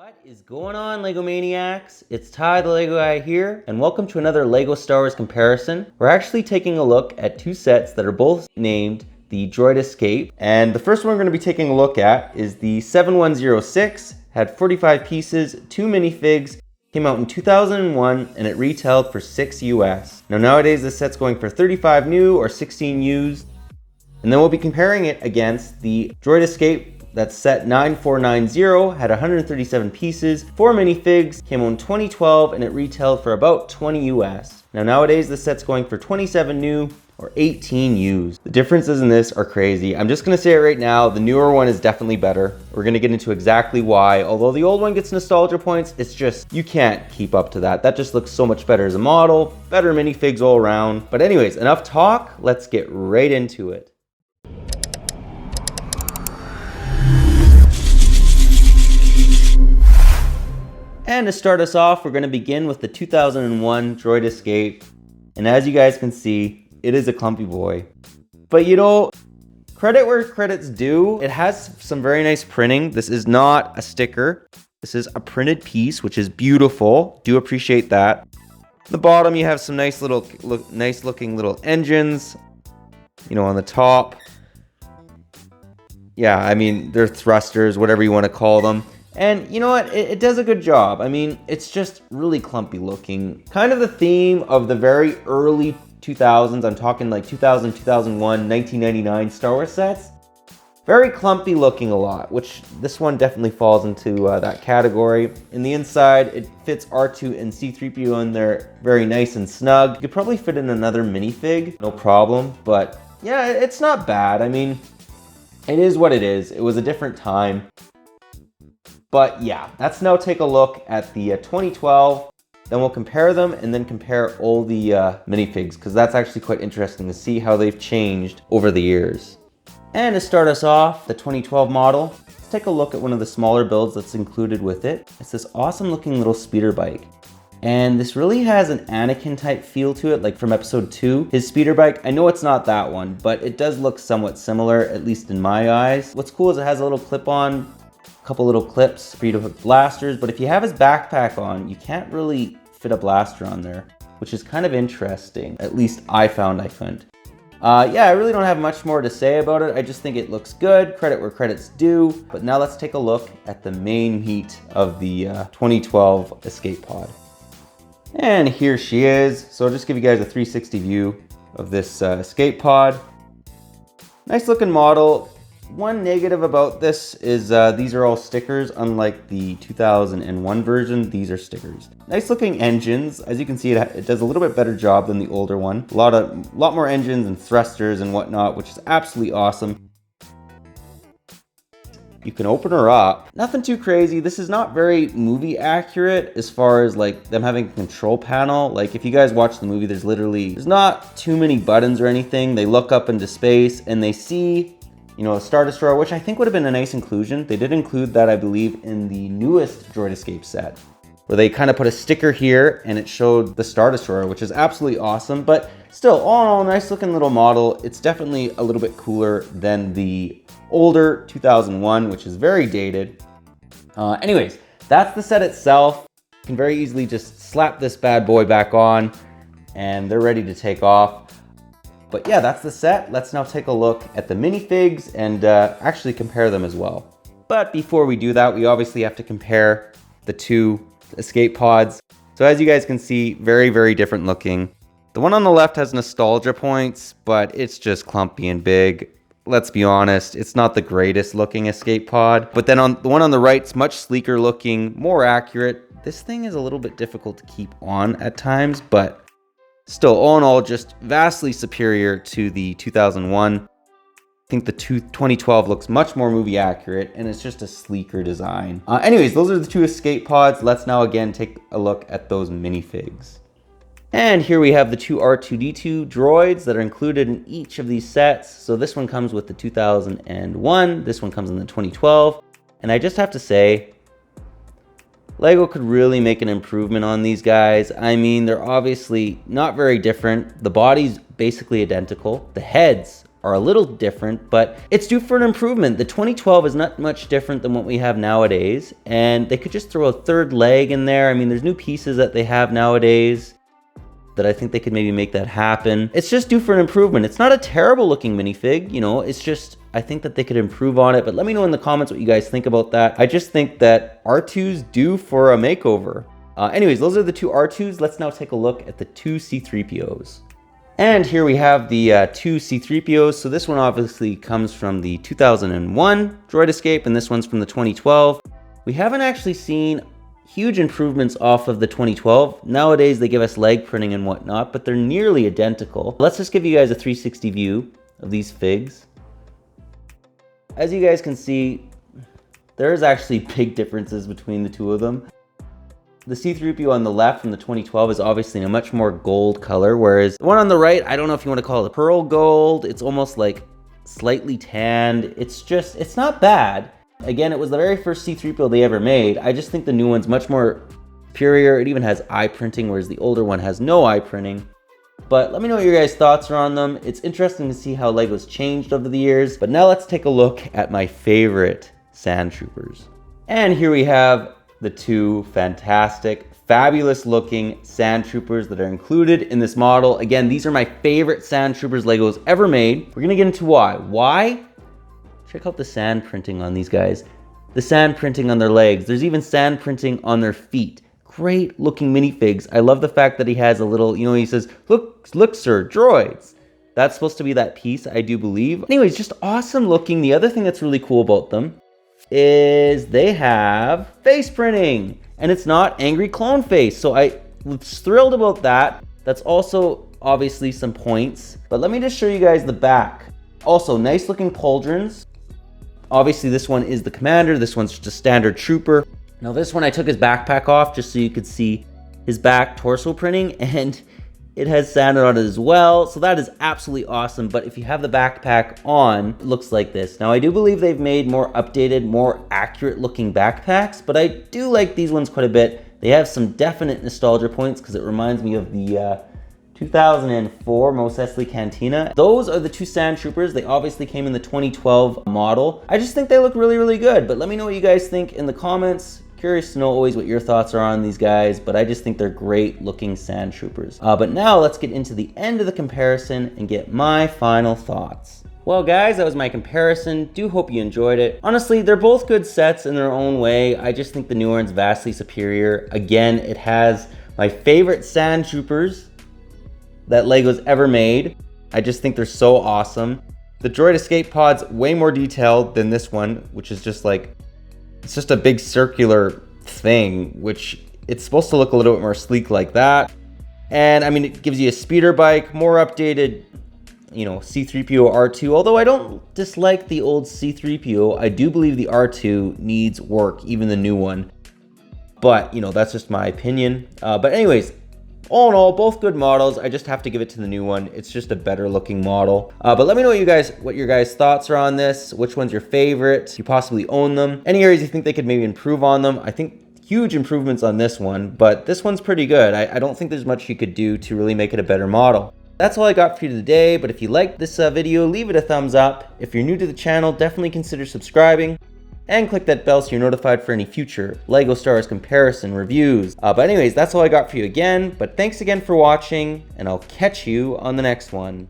What is going on, Lego Maniacs? It's Ty the Lego guy here, and welcome to another Lego Star Wars comparison. We're actually taking a look at two sets that are both named the Droid Escape, and the first one we're going to be taking a look at is the 7106, had 45 pieces, 2 minifigs, came out in 2001, and it retailed for $6 US. Now nowadays this set's going for 35 new or 16 used, and then we'll be comparing it against the Droid Escape. That's set 9490, had 137 pieces, 4 minifigs, came out in 2012, and it retailed for about 20 US. Now nowadays this set's going for 27 new or 18 used. The differences in this are crazy. I'm just gonna say it right now, the newer one is definitely better. We're gonna get into exactly why. Although the old one gets nostalgia points, it's just, you can't keep up to that. That just looks so much better as a model, better minifigs all around. But anyways, enough talk, let's get right into it. And to start us off, we're going to begin with the 2001 Droid Escape. And as you guys can see, it is a clumpy boy. But you know, credit where credit's due. It has some very nice printing. This is not a sticker. This is a printed piece, which is beautiful. Do appreciate that. The bottom, you have some nice looking little engines, you know, on the top. Yeah, I mean, they're thrusters, whatever you want to call them. And you know what, it does a good job. I mean, it's just really clumpy looking. Kind of the theme of the very early 2000s. I'm talking like 2000, 2001, 1999 Star Wars sets. Very clumpy looking a lot, which this one definitely falls into that category. In the inside, it fits R2 and C-3PO in there very nice and snug. You could probably fit in another minifig, no problem. But yeah, it's not bad. I mean, it is what it is. It was a different time. But yeah, let's now take a look at the 2012, then we'll compare them and then compare all the minifigs, because that's actually quite interesting to see how they've changed over the years. And to start us off, the 2012 model, let's take a look at one of the smaller builds that's included with it. It's this awesome looking little speeder bike. And this really has an Anakin type feel to it, like from episode 2. His speeder bike, I know it's not that one, but it does look somewhat similar, at least in my eyes. What's cool is it has a little clip-on, couple little clips for you to put blasters, but if you have his backpack on, you can't really fit a blaster on there, which is kind of interesting. At least I found I couldn't. Yeah, I really don't have much more to say about it. I just think it looks good, credit where credit's due. But now let's take a look at the main meat of the 2012 Escape Pod. And here she is. So I'll just give you guys a 360 view of this Escape Pod. Nice looking model. One negative about this is these are all stickers, unlike the 2001 version, these are stickers. Nice looking engines. As you can see, it does a little bit better job than the older one. A lot more engines and thrusters and whatnot, which is absolutely awesome. You can open her up. Nothing too crazy. This is not very movie accurate as far as like them having a control panel. Like if you guys watch the movie, there's not too many buttons or anything. They look up into space and they see, you know, a Star Destroyer, which I think would have been a nice inclusion. They did include that, I believe, in the newest Droid Escape set, where they kind of put a sticker here and it showed the Star Destroyer, which is absolutely awesome. But still, all in all, nice looking little model. It's definitely a little bit cooler than the older 2001, which is very dated. Anyways, that's the set itself. You can very easily just slap this bad boy back on and they're ready to take off. But yeah, that's the set. Let's now take a look at the minifigs and actually compare them as well. But before we do that, we obviously have to compare the two Escape Pods. So as you guys can see, very, very different looking. The one on the left has nostalgia points, but it's just clumpy and big. Let's be honest, it's not the greatest looking Escape Pod. But then on the one on the right, it's much sleeker looking, more accurate. This thing is a little bit difficult to keep on at times, but still, all in all, just vastly superior to the 2001. I think the 2012 looks much more movie accurate, and it's just a sleeker design. Anyways, those are the two Escape Pods. Let's now again take a look at those minifigs. And here we have the two R2-D2 droids that are included in each of these sets. So this one comes with the 2001, this one comes in the 2012. And I just have to say, Lego could really make an improvement on these guys. I mean, they're obviously not very different. The body's basically identical. The heads are a little different, but it's due for an improvement. The 2012 is not much different than what we have nowadays, and they could just throw a third leg in there. I mean, there's new pieces that they have nowadays that I think they could maybe make that happen. It's just due for an improvement. It's not a terrible looking minifig, you know, it's just, I think that they could improve on it, but let me know in the comments what you guys think about that. I just think that R2's due for a makeover. Anyways, those are the two R2s. Let's now take a look at the two C-3POs. And here we have the two C-3POs. So this one obviously comes from the 2001 Droid Escape, and this one's from the 2012. We haven't actually seen huge improvements off of the 2012. Nowadays, they give us leg printing and whatnot, but they're nearly identical. Let's just give you guys a 360 view of these figs. As you guys can see, there's actually big differences between the two of them. The C-3PO on the left from the 2012 is obviously in a much more gold color, whereas the one on the right, I don't know if you want to call it pearl gold. It's almost like slightly tanned. It's not bad. Again, it was the very first C-3PO they ever made. I just think the new one's much more superior. It even has eye printing, whereas the older one has no eye printing. But let me know what your guys' thoughts are on them. It's interesting to see how Lego's changed over the years. But now let's take a look at my favorite Sand Troopers. And here we have the two fantastic, fabulous looking Sand Troopers that are included in this model. Again, these are my favorite Sand Troopers Lego's ever made. We're gonna get into why. Why? Check out the sand printing on these guys. The sand printing on their legs. There's even sand printing on their feet. Great looking minifigs. I love the fact that he has a little, you know, he says, look sir, droids. That's supposed to be that piece, I do believe. Anyways, just awesome looking. The other thing that's really cool about them is they have face printing, and it's not angry clone face. So I was thrilled about that. That's also obviously some points, but let me just show you guys the back. Also, nice looking pauldrons. Obviously this one is the commander, this one's just a standard trooper. Now this one I took his backpack off just so you could see his back torso printing, and it has sand on it as well, so that is absolutely awesome. But if you have the backpack on, it looks like this. Now I do believe they've made more updated, more accurate looking backpacks, but I do like these ones quite a bit. They have some definite nostalgia points because it reminds me of the 2004 Mos Eisley Cantina. Those are the two Sand Troopers. They obviously came in the 2012 model. I just think they look really, really good, but let me know what you guys think in the comments. Curious to know always what your thoughts are on these guys, but I just think they're great looking Sand Troopers. But now let's get into the end of the comparison and get my final thoughts. Well guys, that was my comparison. Do hope you enjoyed it. Honestly, they're both good sets in their own way. I just think the new one's vastly superior. Again, it has my favorite Sand Troopers that Lego's ever made. I just think they're so awesome. The Droid Escape pod's way more detailed than this one, which is just like, it's just a big circular thing, which it's supposed to look a little bit more sleek like that. And I mean, it gives you a speeder bike, more updated, you know, C-3PO R2. Although I don't dislike the old C-3PO, I do believe the R2 needs work, even the new one. But, you know, that's just my opinion. But anyways, all in all, both good models. I just have to give it to the new one. It's just a better looking model. But let me know what your guys' thoughts are on this. Which one's your favorite? You possibly own them. Any areas you think they could maybe improve on them? I think huge improvements on this one, but this one's pretty good. I don't think there's much you could do to really make it a better model. That's all I got for you today, but if you liked this video, leave it a thumbs up. If you're new to the channel, definitely consider subscribing. And click that bell so you're notified for any future LEGO Star Wars comparison reviews. But anyways, that's all I got for you again. But thanks again for watching, and I'll catch you on the next one.